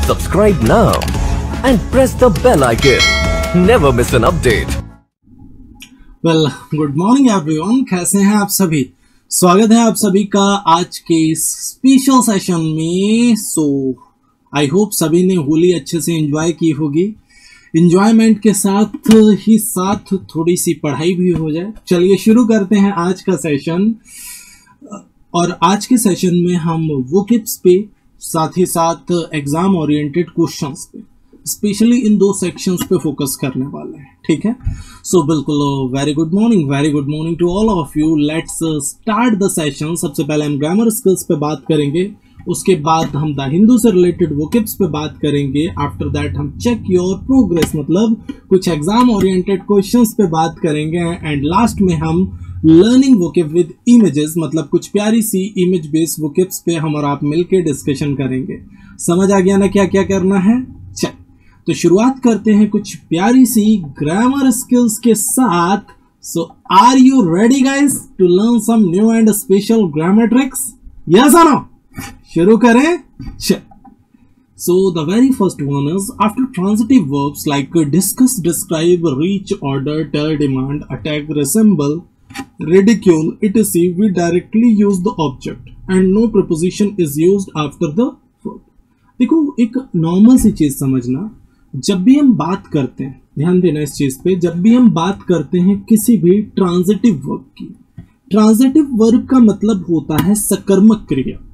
Subscribe now and press the bell icon. Never miss an update. Well good morning everyone, कैसे हैं आप सभी। स्वागत है आप सभी का आज के इस स्पेशल सेशन में। सो आई होप सभी ने होली अच्छे से एंजॉय की होगी। एंजॉयमेंट के साथ ही साथ थोड़ी सी पढ़ाई भी हो जाए। चलिए शुरू करते हैं आज का सेशन। और आज के सेशन में हम वोकैब्स पे साथ ही साथ एग्जाम ओरिएंटेड क्वेश्चंस पे, स्पेशली इन दो सेक्शंस पे फोकस करने वाले हैं। ठीक है, सो बिल्कुल very good morning to all of you. Let's start the session. सबसे पहले हम ग्रामर स्किल्स पे बात करेंगे, उसके बाद हम द हिंदू से रिलेटेड वोकैब्स पे बात करेंगे। आफ्टर दैट हम चेक योर प्रोग्रेस, मतलब कुछ एग्जाम ओरिएंटेड क्वेश्चंस पे बात करेंगे। एंड लास्ट में हम लर्निंग वोकैब विद इमेजेस, मतलब कुछ प्यारी सी इमेज बेस्ड वोकैब्स पे हम और आप मिलकर डिस्कशन करेंगे। समझ आ गया ना क्या क्या करना है। चल तो शुरुआत करते हैं कुछ प्यारी सी ग्रामर स्किल्स के साथ। So are you ready guys to learn some new and special grammar tricks? Yes और नो? शुरू करें। चल so the very first one is after transitive verbs like discuss, describe, reach, order, tell, demand, attack, resemble, ridicule, etc. we directly use the object and no preposition is used after the verb. देखो एक normal सी चीज समझना, जब भी हम बात करते हैं, ध्यान देना इस चीज पे, जब भी हम बात करते हैं किसी भी ट्रांजिटिव वर्ब की, ट्रांजिटिव वर्ब का मतलब होता है सकर्मक क्रिया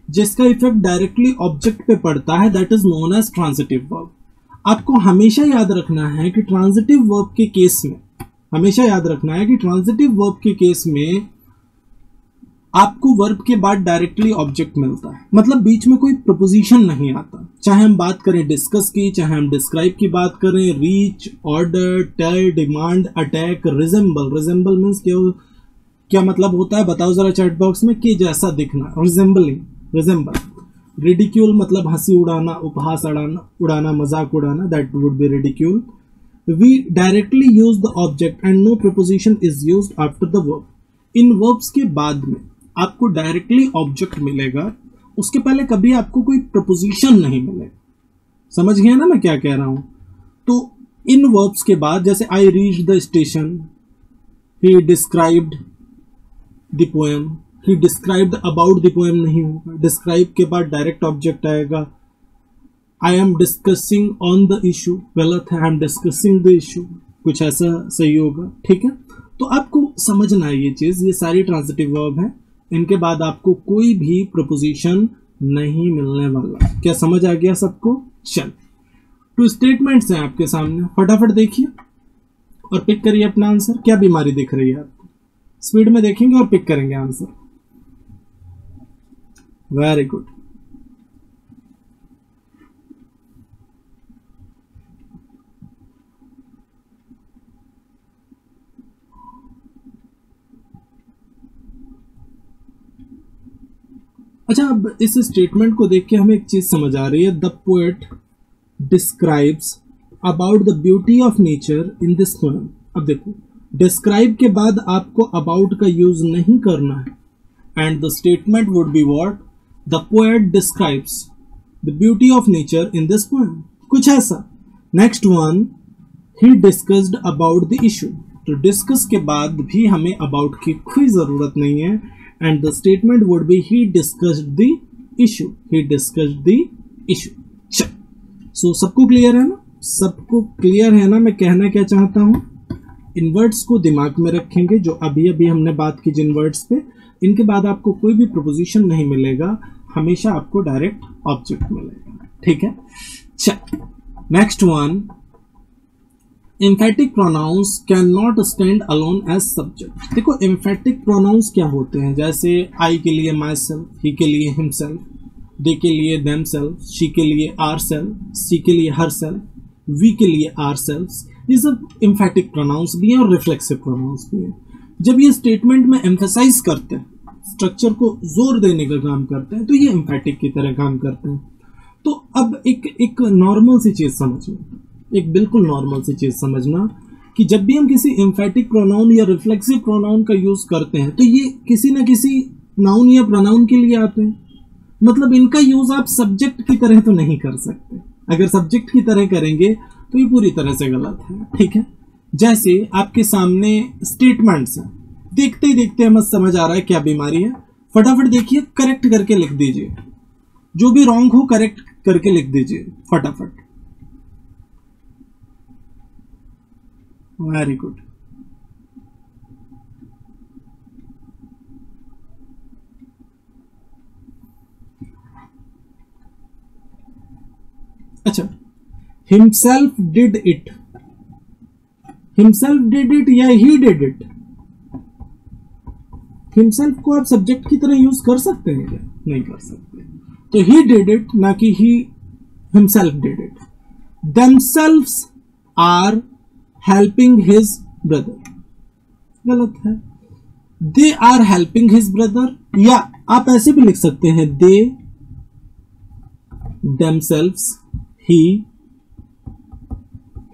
जिसका इफेक्ट डायरेक्टली ऑब्जेक्ट पे पड़ता है, that is known as transitive verb. आपको हमेशा याद रखना है कि ट्रांजिटिव वर्ब के केस में, हमेशा याद रखना है कि ट्रांजिटिव वर्ब के केस में आपको वर्ब के बाद डायरेक्टली ऑब्जेक्ट मिलता है, मतलब बीच में कोई प्रपोजिशन नहीं आता। चाहे हम बात करें डिस्कस की, चाहे हम डिस्क्राइब की बात करें, reach, order, tell, demand, attack, resemble. Resemble means क्या मतलब होता है बताओ जरा चैट बॉक्स में, कि जैसा दिखना, रिजेंबलिंग, रिजेंबल। रिडिक्यूल मतलब हंसी उड़ाना, उपहास उड़ाना, मजाक उड़ाना, that would be ridicule. We directly use the object and no preposition is used after the verb. इन वर्ब्स के बाद में आपको डायरेक्टली ऑब्जेक्ट मिलेगा, उसके पहले कभी आपको कोई प्रपोजिशन नहीं मिलेगा। समझ गया ना मैं क्या कह रहा हूं? तो इन वर्ब्स के बाद जैसे I reached the station, he described the poem, he described about the poem नहीं होगा, डिस्क्राइब के बाद डायरेक्ट ऑब्जेक्ट आएगा। I am discussing on the issue, गलत है, I am discussing the issue, कुछ ऐसा सही होगा। ठीक है, तो आपको समझना है ये चीज, ये सारी ट्रांजिटिव वर्ब है, इनके बाद आपको कोई भी प्रपोजिशन नहीं मिलने वाला। क्या समझ आ गया सबको? चल टू स्टेटमेंट्स हैं आपके सामने, फटाफट देखिए और पिक करिए अपना आंसर। क्या बीमारी दिख रही है आपको? स्पीड में देखेंगे और पिक करेंगे आंसर। Very good. अच्छा, अब इस स्टेटमेंट को देख के हमें एक चीज समझ आ रही है। The poet describes about the beauty of nature in this poem. अब देखो, डिस्क्राइब के बाद आपको अबाउट का यूज नहीं करना है and the statement would be what? The poet describes the beauty of nature in this poem, कुछ ऐसा। Next one, he discussed about the issue. तो डिस्कस के बाद भी हमें अबाउट की कोई जरूरत नहीं है and the statement would be he discussed the issue, he discussed the issue. So सबको क्लियर है ना? सबको क्लियर है ना मैं कहना क्या चाहता हूं? इन वर्ड्स को दिमाग में रखेंगे जो अभी अभी हमने बात की जिन वर्ड्स पे, इनके बाद आपको कोई भी प्रपोजिशन नहीं मिलेगा, हमेशा आपको डायरेक्ट ऑब्जेक्ट मिलेगा। ठीक है, चल next one, emphatic pronouns can not stand alone as subject. देखो एम्फेटिक प्रोनाउंस क्या होते हैं, जैसे आई के लिए माई सेल्फ, ही के लिए हिमसेल्फ, दे के लिए देम सेल्फ, शी के लिए आर सेल्फ, सी के लिए हर सेल्फ, वी के लिए आर सेल्फ। ये सब एम्फेटिक प्रोनाउंस भी हैं और रिफ्लेक्सिव प्रोनाउंस भी हैं। जब ये स्टेटमेंट में एम्फेसाइज करते हैं, स्ट्रक्चर को जोर देने का काम करते हैं, तो ये एम्फेटिक की तरह काम करते हैं। तो अब एक नॉर्मल सी चीज समझो, एक बिल्कुल नॉर्मल सी चीज समझना कि जब भी हम किसी एम्फेटिक प्रोनाउन या रिफ्लेक्सिव प्रोनाउन का यूज करते हैं तो ये किसी न किसी नाउन या प्रोनाउन के लिए आते हैं। मतलब इनका यूज आप सब्जेक्ट की तरह तो नहीं कर सकते। अगर सब्जेक्ट की तरह करेंगे तो ये पूरी तरह से गलत है, ठीक है। जैसे आपके सामने स्टेटमेंट्स हैं, देखते ही देखते हमें समझ आ रहा है क्या बीमारी है, फटाफट देखिए, करेक्ट करके लिख दीजिए, जो भी रॉन्ग हो करेक्ट करके लिख दीजिए फटाफट। Very good. अच्छा, himself did it, himself did it या ही डिड इट? हिमसेल्फ को आप सब्जेक्ट की तरह यूज कर सकते हैं क्या? नहीं कर सकते। तो ही डिड इट ना कि he himself did it. Themselves are helping his brother, गलत है। They are helping his brother, या आप ऐसे भी लिख सकते हैं दे देमसेल्व्स ही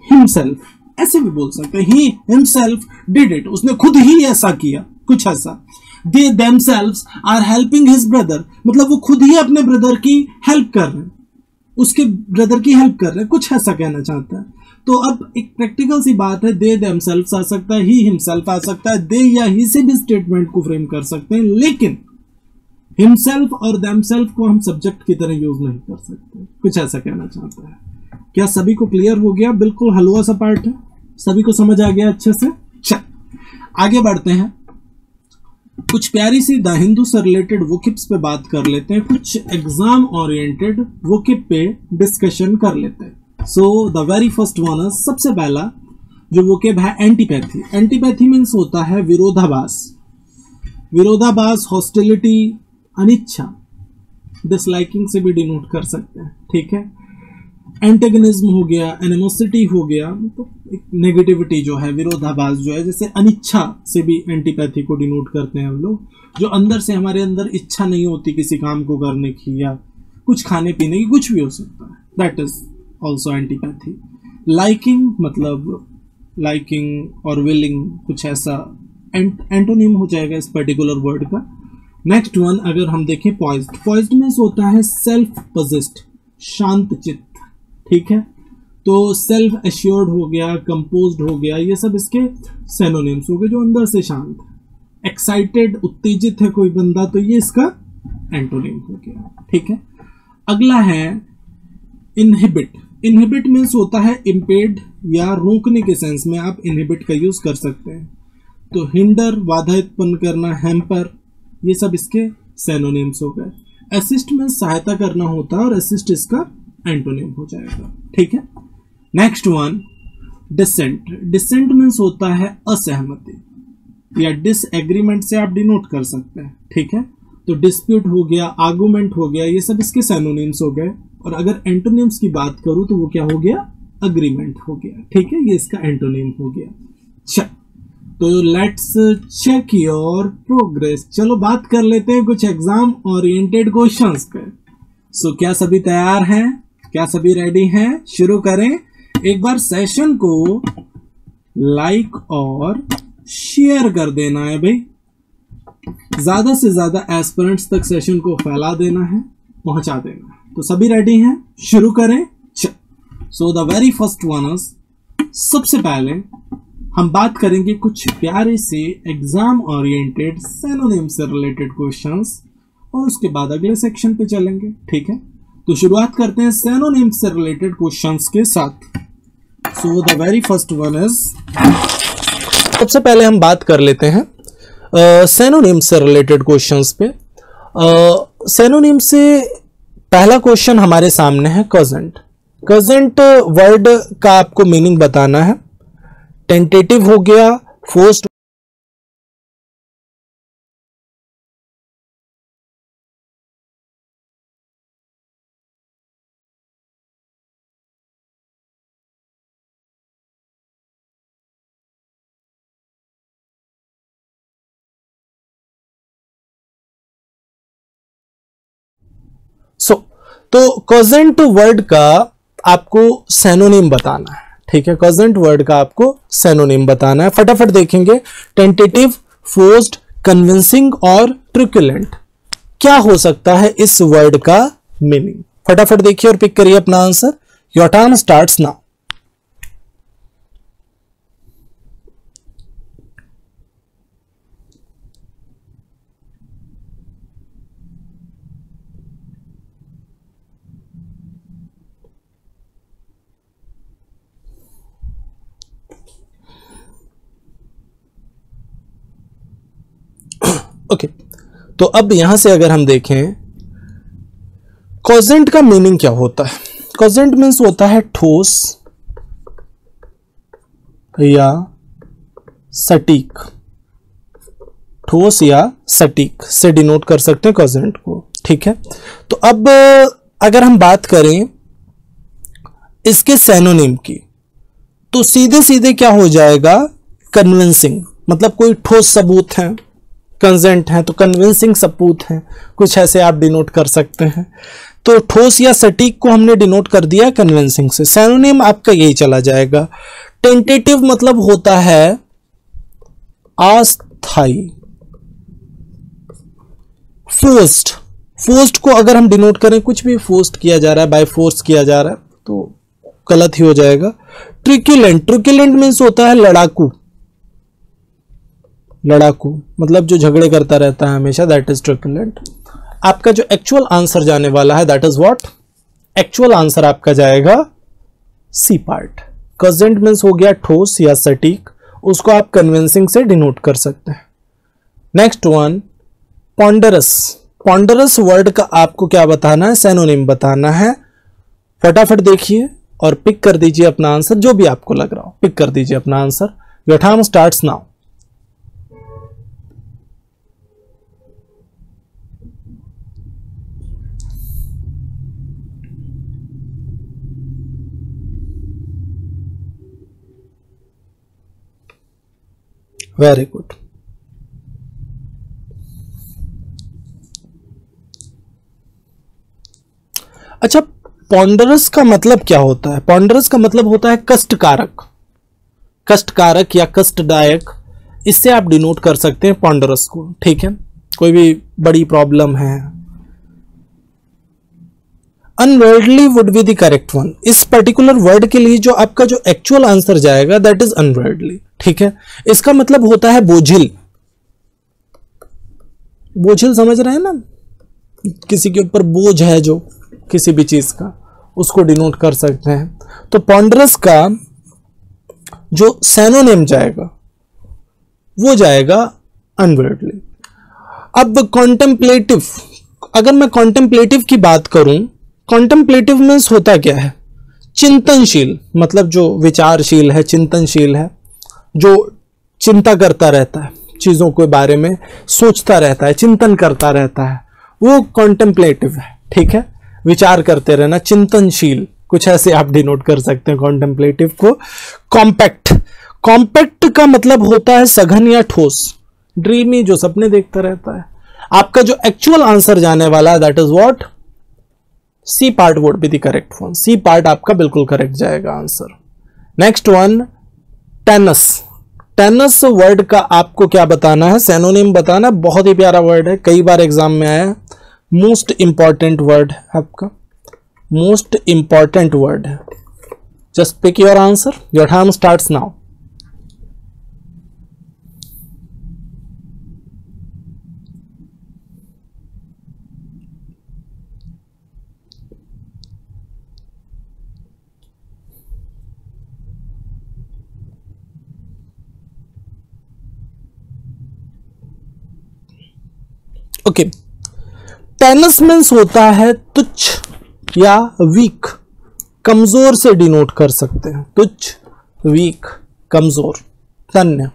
हिमसेल्फ, ऐसे भी बोल सकते हैं। ही हिमसेल्फ डिड इट, उसने खुद ही ऐसा किया, कुछ ऐसा। They themselves are helping his brother, मतलब वो खुद ही अपने ब्रदर की हेल्प कर रहे हैं, उसके ब्रदर की हेल्प कर रहे हैं, कुछ ऐसा कहना चाहता है। तो अब एक प्रैक्टिकल सी बात है, दे देमसेल्व्स आ सकता है, ही हिमसेल्फ आ सकता है, दे या ही से भी स्टेटमेंट को फ्रेम कर सकते हैं, लेकिन हिमसेल्फ और देमसेल्फ को हम सब्जेक्ट की तरह यूज नहीं कर सकते, कुछ ऐसा कहना चाहता है। क्या सभी को क्लियर हो गया? बिल्कुल हलवा सा पार्ट है, सभी को समझ आ गया अच्छे से? चल आगे बढ़ते हैं, कुछ प्यारी सी द हिंदू से रिलेटेड वोकिब्स पे बात कर लेते हैं, कुछ एग्जाम ओरिएंटेड वोकिब पे डिस्कशन कर लेते हैं। So the very first one, सबसे पहला जो वोकिब है एंटीपैथी। एंटीपैथी मीन्स होता है विरोधाभास, विरोधाभास, हॉस्टिलिटी, अनिच्छा, डिसलाइकिंग से भी डिनोट कर सकते हैं, ठीक है। एंटेगनिज्म हो गया, एनिमोसिटी हो गया, तो नेगेटिविटी जो है, विरोधाभास जो है, जैसे अनिच्छा से भी एंटीपैथी को डिनोट करते हैं हम लोग, जो अंदर से हमारे अंदर इच्छा नहीं होती किसी काम को करने की या कुछ खाने पीने की, कुछ भी हो सकता है, that is also antipathy. Liking मतलब लाइकिंग और विलिंग, कुछ ऐसा एंटोनिम हो जाएगा इस पर्टिकुलर वर्ड का। नेक्स्ट वन अगर हम देखें पॉइज्ड, पॉइज्ड मीन्स होता है सेल्फ पोजेस्ड, शांत चित्त, ठीक है। तो सेल्फ एश्योर्ड हो गया, कंपोज्ड हो गया, ये सब इसके सिनोनिम्स हो गए, जो अंदर से शांत है। एक्साइटेड, उत्तेजित है कोई बंदा, तो ये इसका एंटोनिम हो गया, ठीक है। अगला है इनहिबिट। इनहिबिट मीन्स होता है इम्पेड या रोकने के सेंस में आप इनहिबिट का यूज कर सकते हैं। तो हिंडर, बाधा उत्पन्न करना, हैम्पर, ये सब इसके सिनोनिम्स हो गए। असिस्ट में सहायता करना होता है और असिस्ट इसका एंटोनिम हो जाएगा, ठीक है। Next one dissent. Dissent means होता है असहमति या डिसएग्रीमेंट से आप डिनोट कर सकते हैं, ठीक है। तो डिस्प्यूट हो गया, आर्गुमेंट हो गया, ये सब इसके सिनोनिम्स हो गए। और अगर एंटोनिम्स की बात करूं तो वो क्या हो गया? अग्रीमेंट हो गया, ठीक है, ये इसका एंटोनिम हो गया। चल तो लेट्स चेक योर प्रोग्रेस। चलो बात कर लेते हैं कुछ एग्जाम ओरिएंटेड क्वेश्चंस पे। सो क्या सभी तैयार हैं? क्या सभी रेडी हैं? शुरू करें। एक बार सेशन को लाइक और शेयर कर देना है भाई, ज्यादा से ज्यादा एस्पिरेंट्स तक सेशन को फैला देना है, पहुंचा देना है। तो सभी रेडी हैं? शुरू करें। So the very first one, सबसे पहले हम बात करेंगे कुछ प्यारे से एग्जाम ओरिएंटेड सिनोनिम से रिलेटेड क्वेश्चंस और उसके बाद अगले सेक्शन पे चलेंगे, ठीक है। तो शुरुआत करते हैं सिनोनिम से रिलेटेड क्वेश्चंस के साथ। So the very first one is, सबसे पहले हम बात कर लेते हैं सिनोनिम से रिलेटेड क्वेश्चंस पे। सिनोनिम से पहला क्वेश्चन हमारे सामने है कजेंट। कजेंट वर्ड का आपको मीनिंग बताना है। टेंटेटिव हो गया, फोर्स्ड, तो कजेंट वर्ड का आपको सिनोनिम बताना है, ठीक है। कजेंट वर्ड का आपको सिनोनिम बताना है, फटाफट देखेंगे। टेंटेटिव, फोर्स्ड, कन्विंसिंग और ट्रुकुलेंट। क्या हो सकता है इस वर्ड का मीनिंग? फटाफट देखिए और पिक करिए अपना answer. Your time starts now. Okay, तो अब यहां से अगर हम देखें कॉजेंट का मीनिंग क्या होता है? कॉजेंट मीन्स होता है ठोस या सटीक। ठोस या सटीक से डिनोट कर सकते हैं कॉजेंट को, ठीक है। तो अब अगर हम बात करें इसके सैनोनिम की, तो सीधे सीधे क्या हो जाएगा? कन्विंसिंग, मतलब कोई ठोस सबूत है, कंजेंट है तो कन्विंसिंग सबूत है, कुछ ऐसे आप डिनोट कर सकते हैं। तो ठोस या सटीक को हमने डिनोट कर दिया कन्विंसिंग से। सैनोनिम आपका यही चला जाएगा। टेंटेटिव मतलब होता है अस्थायी। फोर्स्ड, फोर्स्ड को अगर हम डिनोट करें, कुछ भी फोर्स्ड किया जा रहा है, बाय फोर्स किया जा रहा है, तो गलत ही हो जाएगा। ट्रिक्युलेंट, ट्रिक्युलेंट मीन्स होता है लड़ाकू। लड़ाकू मतलब जो झगड़े करता रहता है हमेशा, दैट इज ट्रिक्युलेंट। आपका जो एक्चुअल आंसर जाने वाला है that is what? Actual answer आपका जाएगा सी पार्ट। कॉजेंट मीन्स हो गया ठोस या सटीक, उसको आप कन्विंसिंग से डिनोट कर सकते हैं। Next one, ponderous. Ponderous word का आपको क्या बताना है? सैनोनिम बताना है। फटाफट देखिए और पिक कर दीजिए अपना आंसर, जो भी आपको लग रहा हो पिक कर दीजिए अपना answer. Your time starts now. Very good. अच्छा, पॉन्डरस का मतलब क्या होता है? पॉन्डरस का मतलब होता है कष्टकारक। कष्टकारक या कष्टदायक, इससे आप डिनोट कर सकते हैं पॉन्डरस को, ठीक है। कोई भी बड़ी प्रॉब्लम है। Unworldly would be the correct one. इस पर्टिकुलर वर्ड के लिए जो आपका जो एक्चुअल आंसर जाएगा दैट इज अनवर्ल्डली, ठीक है। इसका मतलब होता है बोझिल। बोझिल समझ रहे हैं ना? किसी के ऊपर बोझ है जो किसी भी चीज का, उसको डिनोट कर सकते हैं। तो पॉन्डरस का जो सैनोनिम जाएगा वो जाएगा अनवर्ल्डली। अब कॉन्टेम्पलेटिव, अगर मैं कॉन्टेम्पलेटिव की बात करूं, कॉन्टेम्पलेटिव मीन्स होता क्या है? चिंतनशील, मतलब जो विचारशील है, चिंतनशील है, जो चिंता करता रहता है, चीजों के बारे में सोचता रहता है, चिंतन करता रहता है, वो कॉन्टेम्पलेटिव है, ठीक है। विचार करते रहना, चिंतनशील, कुछ ऐसे आप डिनोट कर सकते हैं कॉन्टेम्पलेटिव को। कॉम्पैक्ट, कॉम्पैक्ट का मतलब होता है सघन या ठोस, ड्रीमी, जो सपने देखता रहता है। आपका जो एक्चुअल आंसर जाने वाला है that is what? C part would be the correct one. C part आपका बिल्कुल करेक्ट जाएगा answer. Next one, tenuous. Tenuous word का आपको क्या बताना है? सैनोनिम बताना। बहुत ही प्यारा वर्ड है, कई बार एग्जाम में आया है। मोस्ट इंपॉर्टेंट वर्ड है आपका, मोस्ट इंपॉर्टेंट वर्ड है। Just pick your answer. Your time starts now. Okay, tenuous means होता है तुच्छ या वीक, कमजोर से डिनोट कर सकते हैं। तुच्छ, वीक, कमजोर, तन्य।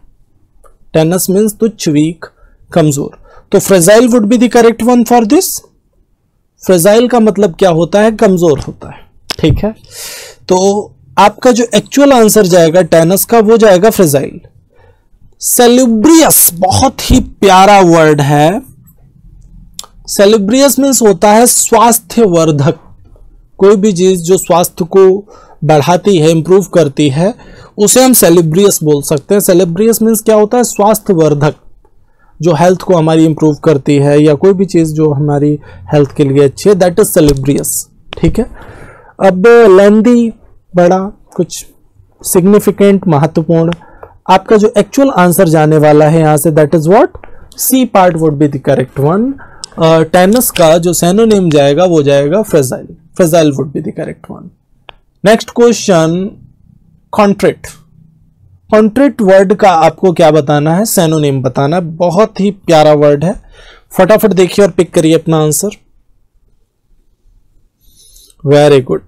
टेनस मीन्स तुच्छ, वीक, कमजोर। तो fragile would be the correct one for this. Fragile का मतलब क्या होता है? कमजोर होता है, ठीक है। तो आपका जो एक्चुअल आंसर जाएगा टेनस का वो जाएगा फ्रेजाइल। सेलुब्रियस बहुत ही प्यारा वर्ड है। सेलिब्रियस मीन्स होता है स्वास्थ्यवर्धक। कोई भी चीज जो स्वास्थ्य को बढ़ाती है, इंप्रूव करती है, उसे हम सेलिब्रियस बोल सकते हैं। सेलिब्रियस मीन्स क्या होता है? स्वास्थ्यवर्धक। जो हेल्थ को हमारी इंप्रूव करती है, या कोई भी चीज़ जो हमारी हेल्थ के लिए अच्छी है, दैट इज सेलिब्रियस। ठीक है, अब लेंदी, बड़ा, कुछ सिग्निफिकेंट, महत्वपूर्ण। आपका जो एक्चुअल आंसर जाने वाला है यहाँ से, that is what, C part would be the correct one. Tenuous का जो सैनोनिम जाएगा वो जाएगा fragile, fragile would be the correct one. Next question, contrite. Contrite word का आपको क्या बताना है, सैनोनिम बताना है। बहुत ही प्यारा वर्ड है, फटाफट देखिए और पिक करिए अपना आंसर। Very good.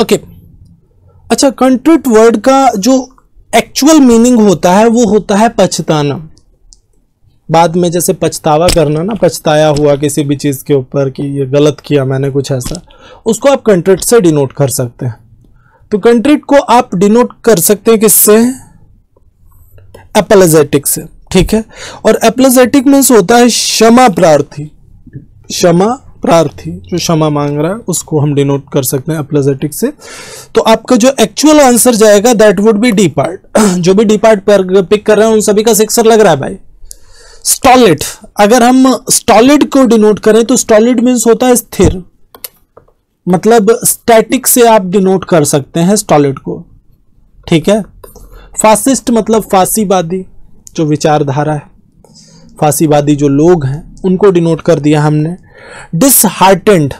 ओके अच्छा, कंट्रिट वर्ड का जो एक्चुअल मीनिंग होता है वो होता है पछताना। बाद में जैसे पछतावा करना ना, पछताया हुआ किसी भी चीज के ऊपर कि ये गलत किया मैंने, कुछ ऐसा, उसको आप कंट्रिट से डिनोट कर सकते हैं। तो कंट्रिट को आप डिनोट कर सकते हैं किससे, एपोलोजेटिक से। ठीक है, और एपोलोजेटिक मीन्स होता है क्षमा प्रार्थी, क्षमा प्रार्थी, जो क्षमा मांग रहा है उसको हम डिनोट कर सकते हैं एपोलोजेटिक से। तो आपका जो एक्चुअल आंसर जाएगा that would B D part. जो भी डी पार्ट पर पिक कर रहे हैं उन सभी का सिक्सर लग रहा है भाई। स्टॉलिड, अगर हम स्टॉलिड को डिनोट करें तो स्टॉलिड मीन्स होता है स्थिर, मतलब स्टैटिक से आप डिनोट कर सकते हैं स्टॉलिड को। ठीक है, फासिस्ट मतलब फांसीवादी, जो विचारधारा है, फांसीवादी जो लोग हैं उनको डिनोट कर दिया हमने। डिसहार्टेंड,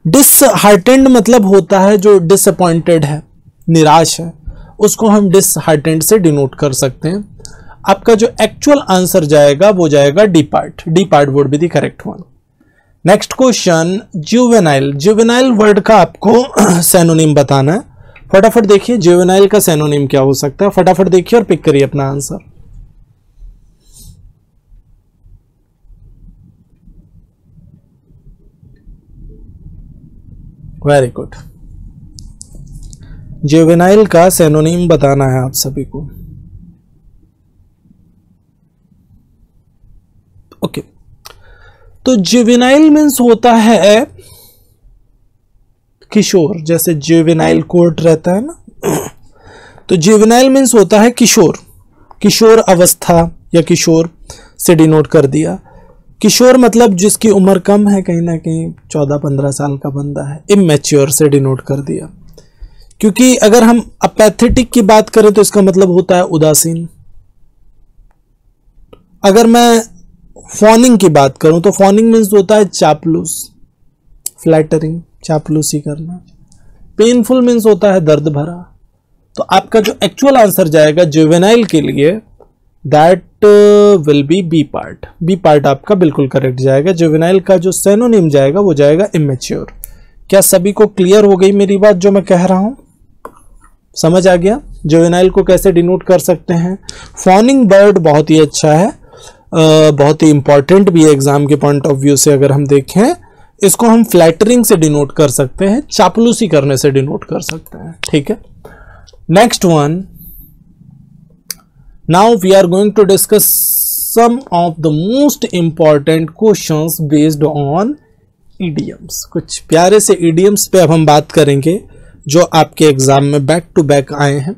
डिसहार्टेंड मतलब होता है जो डिसअपॉइंटेड है, निराश है, उसको हम डिसहार्टेंड से डिनोट कर सकते हैं। आपका जो एक्चुअल आंसर जाएगा वो जाएगा D part, D part would be the correct one. Next question, juvenile. Juvenile word का आपको सैनोनिम बताना है। फटाफट देखिए जुवेनाइल का सैनोनिम क्या हो सकता है, फटाफट देखिए और पिक करिए अपना आंसर। वेरी गुड, जुवेनाइल का सैनोनिम बताना है आप सभी को। ओके, तो जुवेनाइल मीन्स होता है किशोर, जैसे जुवेनाइल कोर्ट रहता है ना, तो जुवेनाइल मीन्स होता है किशोर, किशोर अवस्था या किशोर से डिनोट कर दिया। किशोर मतलब जिसकी उम्र कम है, कहीं ना कहीं 14-15 साल का बंदा है। इमैच्योर से डिनोट कर दिया, क्योंकि अगर हम अपैथेटिक की बात करें तो इसका मतलब होता है उदासीन। अगर मैं फॉनिंग की बात करूं तो फॉनिंग मीन्स होता है चापलूस, फ्लैटरिंग, चापलूसी करना। पेनफुल मीन्स होता है दर्द भरा। तो आपका जो एक्चुअल आंसर जाएगा जुवेनाइल के लिए, that will be B part. B part आपका बिल्कुल करेक्ट जाएगा। जुवेनाइल का जो सैनोनिम जाएगा वो जाएगा इमेच्योर। क्या सभी को क्लियर हो गई मेरी बात जो मैं कह रहा हूं, समझ आ गया जुवेनाइल को कैसे डिनोट कर सकते हैं। फॉनिंग बर्ड बहुत ही अच्छा है, बहुत ही इंपॉर्टेंट भी है एग्जाम के पॉइंट ऑफ व्यू से। अगर हम देखें इसको हम फ्लैटरिंग से डिनोट कर सकते हैं, चापलूसी करने से डिनोट कर सकते हैं। ठीक है, next one, now we are going to discuss some of the most important questions based on idioms. कुछ प्यारे से इडियम्स पे अब हम बात करेंगे जो आपके एग्जाम में बैक टू बैक आए हैं,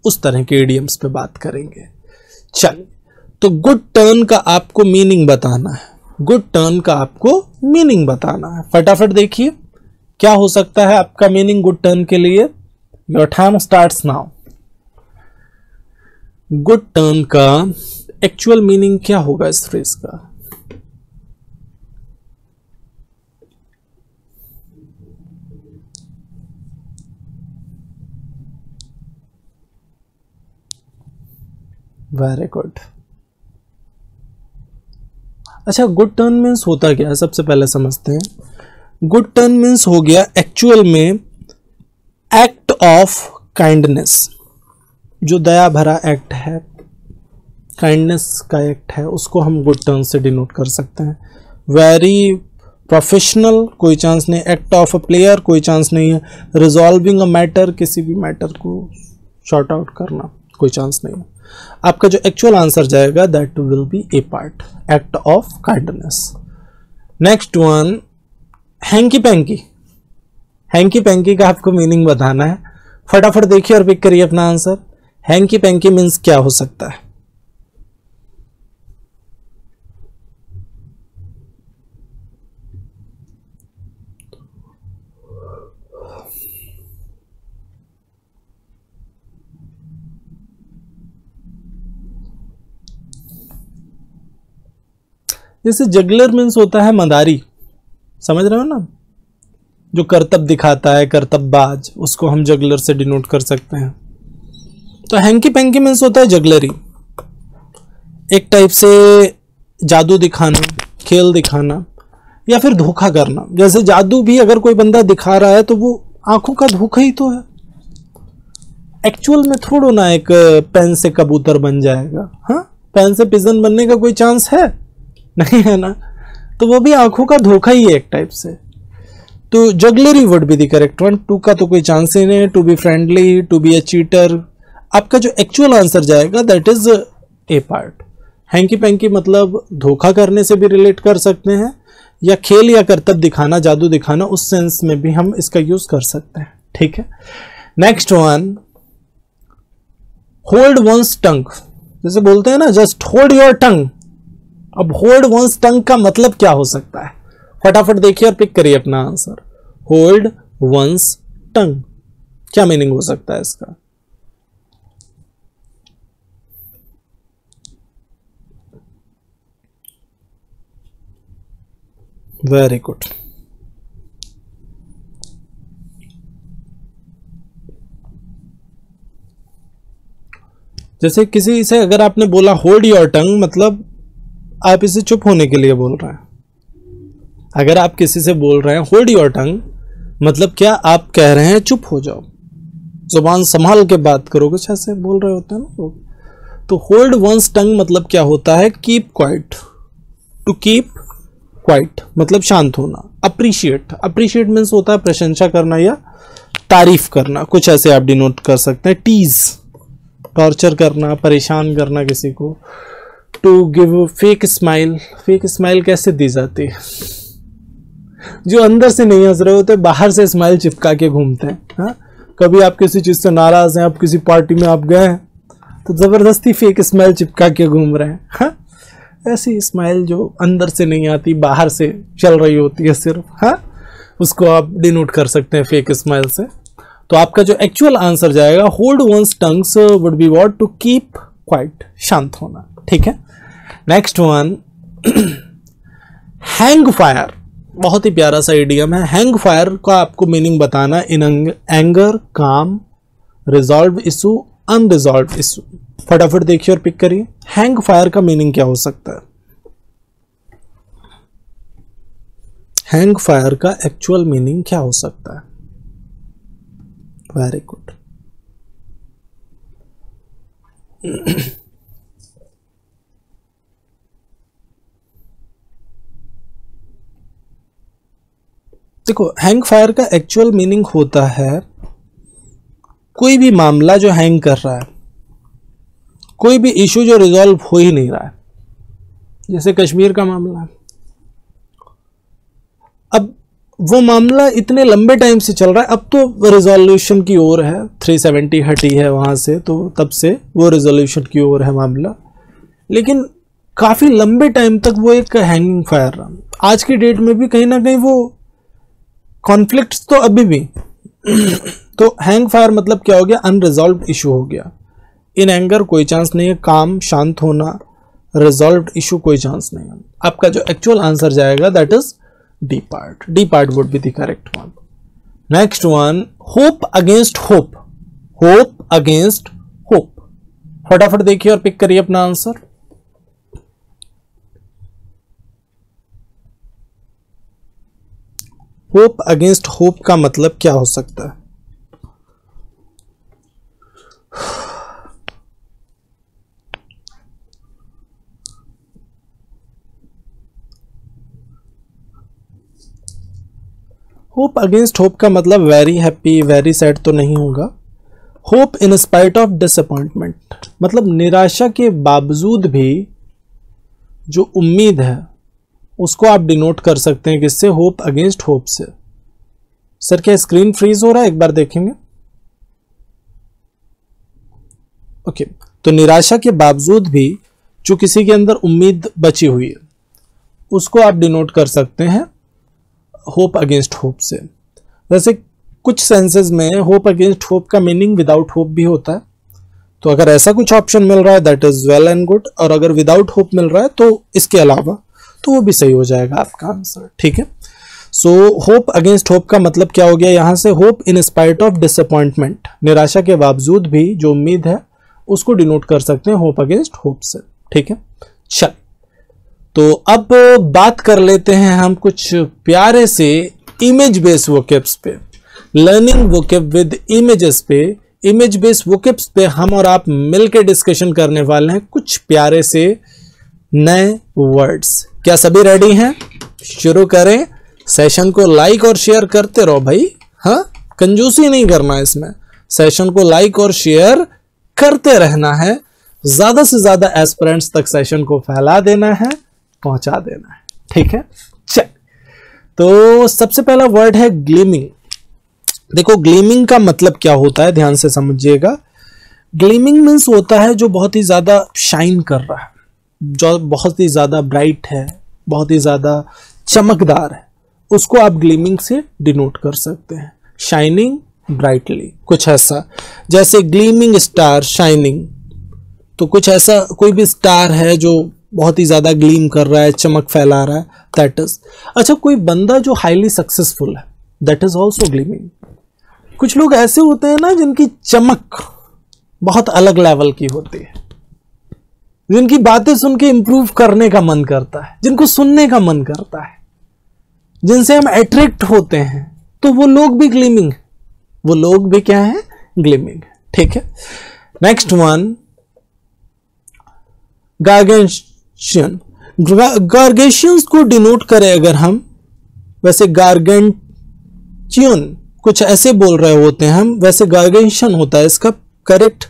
उस तरह के इडियम्स पे बात करेंगे। चलिए, तो गुड टर्न का आपको मीनिंग बताना है, गुड टर्न का आपको मीनिंग बताना है। फटाफट देखिए क्या हो सकता है आपका मीनिंग गुड टर्न के लिए। Your time starts now. Good turn का एक्चुअल मीनिंग क्या होगा इस फ्रेज का? Very good. अच्छा, गुड टर्न मीन्स होता क्या है सबसे पहले समझते हैं। गुड टर्न मीन्स हो गया एक्चुअल में एक्ट ऑफ काइंडनेस, जो दया भरा एक्ट है, काइंडनेस का एक्ट है, उसको हम गुड टर्न से डिनोट कर सकते हैं। वेरी प्रोफेशनल कोई चांस नहीं, एक्ट ऑफ अ प्लेयर कोई चांस नहीं है, रिजॉल्विंग अ मैटर किसी भी मैटर को शॉर्ट आउट करना कोई चांस नहीं है। आपका जो एक्चुअल आंसर जाएगा that will B A part, act of kindness. Next one, hanky panky. Hanky panky का आपको मीनिंग बताना है, फटाफट देखिए और पिक करिए अपना आंसर। हैंकी पैंकी मीन्स क्या हो सकता है? जैसे जगलर मीन्स होता है मदारी, समझ रहे हो ना, जो करतब दिखाता है, करतबबाज, उसको हम जगलर से डिनोट कर सकते हैं। तो हैंकी पैंकी मीन्स होता है जगलरी, एक टाइप से जादू दिखाना, खेल दिखाना या फिर धोखा करना। जैसे जादू भी अगर कोई बंदा दिखा रहा है तो वो आंखों का धोखा ही तो है, एक्चुअल में थोड़ो ना एक पेन से कबूतर बन जाएगा। हाँ, पेन से पिजन बनने का कोई चांस है नहीं, है ना, तो वो भी आंखों का धोखा ही है एक टाइप से। तो jugglery would be the correct one. To का तो कोई चांस ही नहीं, to be friendly, to be a cheater. आपका जो एक्चुअल आंसर जाएगा that is A part. Hanky panky मतलब धोखा करने से भी रिलेट कर सकते हैं, या खेल या करतब दिखाना, जादू दिखाना, उस सेंस में भी हम इसका यूज कर सकते हैं। ठीक है, नेक्स्ट वन, होल्ड वंस टंग। जैसे बोलते हैं ना जस्ट होल्ड योर टंग। अब होल्ड वंस टंग का मतलब क्या हो सकता है? फटाफट देखिए और पिक करिए अपना आंसर। होल्ड वंस टंग, क्या मीनिंग हो सकता है इसका? Very good. जैसे किसी से अगर आपने बोला होल्ड योर टंग, मतलब आप इसे चुप होने के लिए बोल रहे हैं। अगर आप किसी से बोल रहे हैं होल्ड योर टंग, मतलब क्या आप कह रहे हैं चुप हो जाओ, जुबान संभाल के बात करो, कुछ ऐसे बोल रहे होते हैं ना लोग। तो होल्ड वंस टंग मतलब क्या होता है? Keep quiet. To keep quiet मतलब शांत होना। अप्रिशिएट, अप्रिशिएट मीन्स होता है प्रशंसा करना या तारीफ करना, कुछ ऐसे आप डिनोट कर सकते हैं। टीज, टॉर्चर करना, परेशान करना किसी को। To give fake smile, fake smile कैसे दी जाती है? जो अंदर से नहीं हंस रहे होते, बाहर से स्माइल चिपका के घूमते हैं। हाँ, कभी आप किसी चीज से नाराज हैं, आप किसी पार्टी में आप गए हैं तो जबरदस्ती फेक स्माइल चिपका के घूम रहे हैं। हाँ, ऐसी स्माइल जो अंदर से नहीं आती, बाहर से चल रही होती है सिर्फ। हाँ, उसको आप डिनोट कर सकते हैं फेक स्माइल से। तो आपका जो एक्चुअल आंसर जाएगा hold one's tongues would be what? To keep quiet, शांत होना। ठीक है, नेक्स्ट वन, हैंग फायर। बहुत ही प्यारा सा इडियम है। हैंग फायर का आपको मीनिंग बताना। इन एंगर, काम, रिजॉल्व इशू, अनरिजॉल्व इशू। फटाफट देखिए और पिक करिए। हैंग फायर का मीनिंग क्या हो सकता है? हैंग फायर का एक्चुअल मीनिंग क्या हो सकता है? Very good. देखो, हैंग फायर का एक्चुअल मीनिंग होता है कोई भी मामला जो हैंग कर रहा है, कोई भी इशू जो रिजॉल्व हो ही नहीं रहा है। जैसे कश्मीर का मामला है, अब वो मामला इतने लंबे टाइम से चल रहा है, अब तो रिजोल्यूशन की ओर है। 370 हटी है वहां से, तो तब से वो रिजोल्यूशन की ओर है मामला, लेकिन काफी लंबे टाइम तक वो एक हैंगिंग फायर रहा। आज की डेट में भी कहीं ना कहीं वो कॉन्फ्लिक्ट्स तो अभी भी तो हैंग फायर मतलब क्या हो गया? अनरिजॉल्व्ड इशू हो गया। इन एंगर कोई चांस नहीं है, काम, शांत होना, रिजॉल्व्ड इशू कोई चांस नहीं है। आपका जो एक्चुअल आंसर जाएगा that is D part. D part would be the correct one. Next one, hope against hope. Hope against hope, फटाफट देखिए और पिक करिए अपना आंसर। होप अगेंस्ट होप का मतलब क्या हो सकता है? होप अगेंस्ट होप का मतलब वेरी हैप्पी, वेरी सैड तो नहीं होगा। Hope in spite of disappointment, मतलब निराशा के बावजूद भी जो उम्मीद है उसको आप डिनोट कर सकते हैं किससे? होप अगेंस्ट होप से। सर क्या स्क्रीन फ्रीज हो रहा है? एक बार देखेंगे। ओके, तो निराशा के बावजूद भी जो किसी के अंदर उम्मीद बची हुई है उसको आप डिनोट कर सकते हैं होप अगेंस्ट होप से। वैसे कुछ सेंसेस में होप अगेंस्ट होप का मीनिंग विदाउट होप भी होता है, तो अगर ऐसा कुछ ऑप्शन मिल रहा है that is well and good, और अगर विदाउट होप मिल रहा है तो इसके अलावा तो वो भी सही हो जाएगा आपका आंसर। ठीक है, सो होप अगेंस्ट होप का मतलब क्या हो गया यहां से? Hope in spite of disappointment, निराशा के बावजूद भी जो उम्मीद है उसको डिनोट कर सकते हैं होप अगेंस्ट होप से। ठीक है, चल तो अब बात कर लेते हैं हम कुछ प्यारे से इमेज बेस्ड वोकेब्स पे, लर्निंग वोकेब विद इमेजेस पे। इमेज बेस्ड वोकेब्स पे हम और आप मिलकर डिस्कशन करने वाले हैं कुछ प्यारे से नए वर्ड्स। क्या सभी रेडी हैं? शुरू करें। सेशन को लाइक और शेयर करते रहो भाई, हाँ, कंजूसी नहीं करना है इसमें। सेशन को लाइक और शेयर करते रहना है, ज्यादा से ज्यादा एस्पिरेंट्स तक सेशन को फैला देना है, पहुंचा देना है। ठीक है, चल तो सबसे पहला वर्ड है ग्लीमिंग। देखो ग्लीमिंग का मतलब क्या होता है, ध्यान से समझिएगा। ग्लीमिंग मीन्स होता है जो बहुत ही ज्यादा शाइन कर रहा है, जो बहुत ही ज्यादा ब्राइट है, बहुत ही ज्यादा चमकदार है, उसको आप ग्लीमिंग से डिनोट कर सकते हैं। शाइनिंग ब्राइटली, कुछ ऐसा जैसे ग्लीमिंग स्टार, शाइनिंग, तो कुछ ऐसा कोई भी स्टार है जो बहुत ही ज्यादा ग्लीम कर रहा है, चमक फैला रहा है, दैट इज। अच्छा, कोई बंदा जो हाईली सक्सेसफुल है, दैट इज ऑल्सो ग्लीमिंग। कुछ लोग ऐसे होते हैं ना जिनकी चमक बहुत अलग लेवल की होती है, जिनकी बातें सुन के इंप्रूव करने का मन करता है, जिनको सुनने का मन करता है, जिनसे हम अट्रैक्ट होते हैं, तो वो लोग भी ग्लीमिंग, वो लोग भी क्या है? ग्लीमिंग। ठीक है, नेक्स्ट वन गार्गेशियन। गार्गेशियंस को डिनोट करें अगर हम, वैसे गार्गेंटियन कुछ ऐसे बोल रहे होते हैं हम, वैसे गार्गेशियन होता है इसका करेक्ट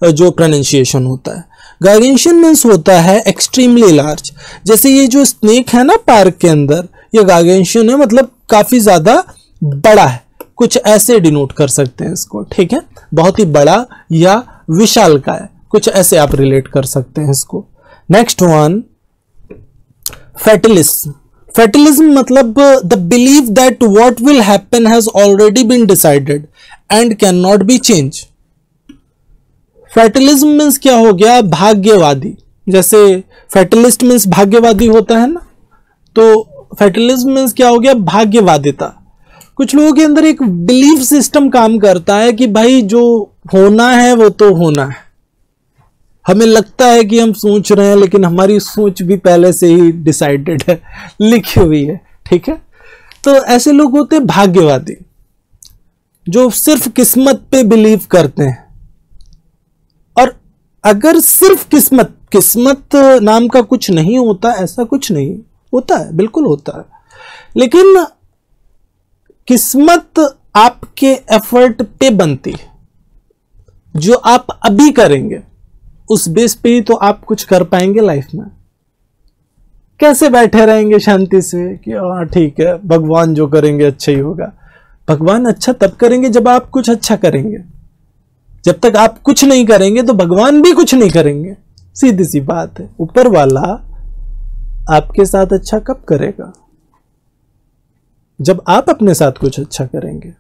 जो प्रोनाउंसिएशन होता है। गार्गेशियन मीन्स होता है एक्सट्रीमली लार्ज। जैसे ये जो स्नेक है ना पार्क के अंदर, ये गार्गेशियन है, मतलब काफी ज्यादा बड़ा है, कुछ ऐसे डिनोट कर सकते हैं इसको। ठीक है, बहुत ही बड़ा या विशाल का है, कुछ ऐसे आप रिलेट कर सकते हैं इसको। Next one fatalism. फैटलिज्म मतलब the believe that what will happen has already been decided and can not be change. Fatalism means क्या हो गया? भाग्यवादी। जैसे फैटलिस्ट मीन्स भाग्यवादी होता है ना, तो फैटलिज्म मीन्स क्या हो गया? भाग्यवादिता। कुछ लोगों के अंदर एक बिलीफ सिस्टम काम करता है कि भाई जो होना है वो तो होना है। हमें लगता है कि हम सोच रहे हैं, लेकिन हमारी सोच भी पहले से ही डिसाइडेड है, लिखी हुई है। ठीक है, तो ऐसे लोग होते हैं भाग्यवादी, जो सिर्फ किस्मत पे बिलीव करते हैं। और अगर सिर्फ किस्मत नाम का कुछ नहीं होता, ऐसा कुछ नहीं होता है, बिल्कुल होता है, लेकिन किस्मत आपके एफर्ट पे बनती है। जो आप अभी करेंगे उस बेस पे ही तो आप कुछ कर पाएंगे लाइफ में। कैसे बैठे रहेंगे शांति से कि हाँ ठीक है, भगवान जो करेंगे अच्छा ही होगा। भगवान अच्छा तब करेंगे जब आप कुछ अच्छा करेंगे। जब तक आप कुछ नहीं करेंगे तो भगवान भी कुछ नहीं करेंगे, सीधी सी बात है। ऊपर वाला आपके साथ अच्छा कब करेगा? जब आप अपने साथ कुछ अच्छा करेंगे,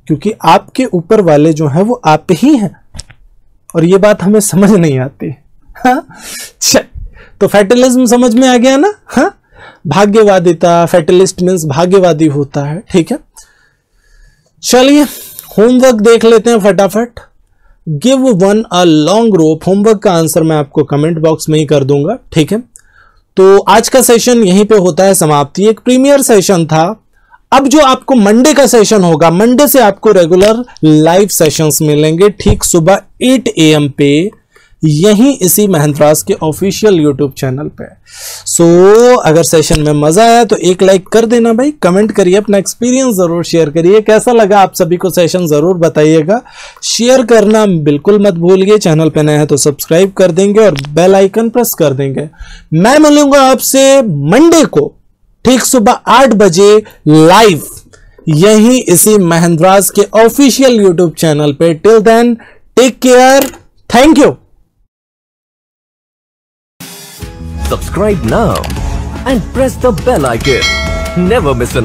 क्योंकि आपके ऊपर वाले जो हैं वो आप ही हैं, और ये बात हमें समझ नहीं आती। हाँ, तो फैटलिज्म समझ में आ गया ना? हाँ, भाग्यवादिता, फैटलिस्ट मीन्स भाग्यवादी होता है। ठीक है, चलिए होमवर्क देख लेते हैं फटाफट। Give one a long rope. Homework का आंसर मैं आपको कमेंट बॉक्स में ही कर दूंगा। ठीक है, तो आज का सेशन यहीं पे होता है समाप्ति। एक प्रीमियर सेशन था। अब जो आपको मंडे का सेशन होगा, मंडे से आपको रेगुलर लाइव सेशंस मिलेंगे ठीक सुबह 8 AM पे यहीं इसी महिंद्रास के ऑफिशियल यूट्यूब चैनल पे। सो अगर सेशन में मजा आया तो एक लाइक कर देना भाई, कमेंट करिए, अपना एक्सपीरियंस जरूर शेयर करिए, कैसा लगा आप सभी को सेशन जरूर बताइएगा। शेयर करना बिल्कुल मत भूलिए, चैनल पे नए हैं तो सब्सक्राइब कर देंगे और बेल आइकन प्रेस कर देंगे। मैं मिलूंगा आपसे मंडे को ठीक सुबह 8 बजे लाइव यहीं इसी महिंद्रास के ऑफिशियल यूट्यूब चैनल पे। Till then take care, thank you. Subscribe now and press the bell icon. Never miss an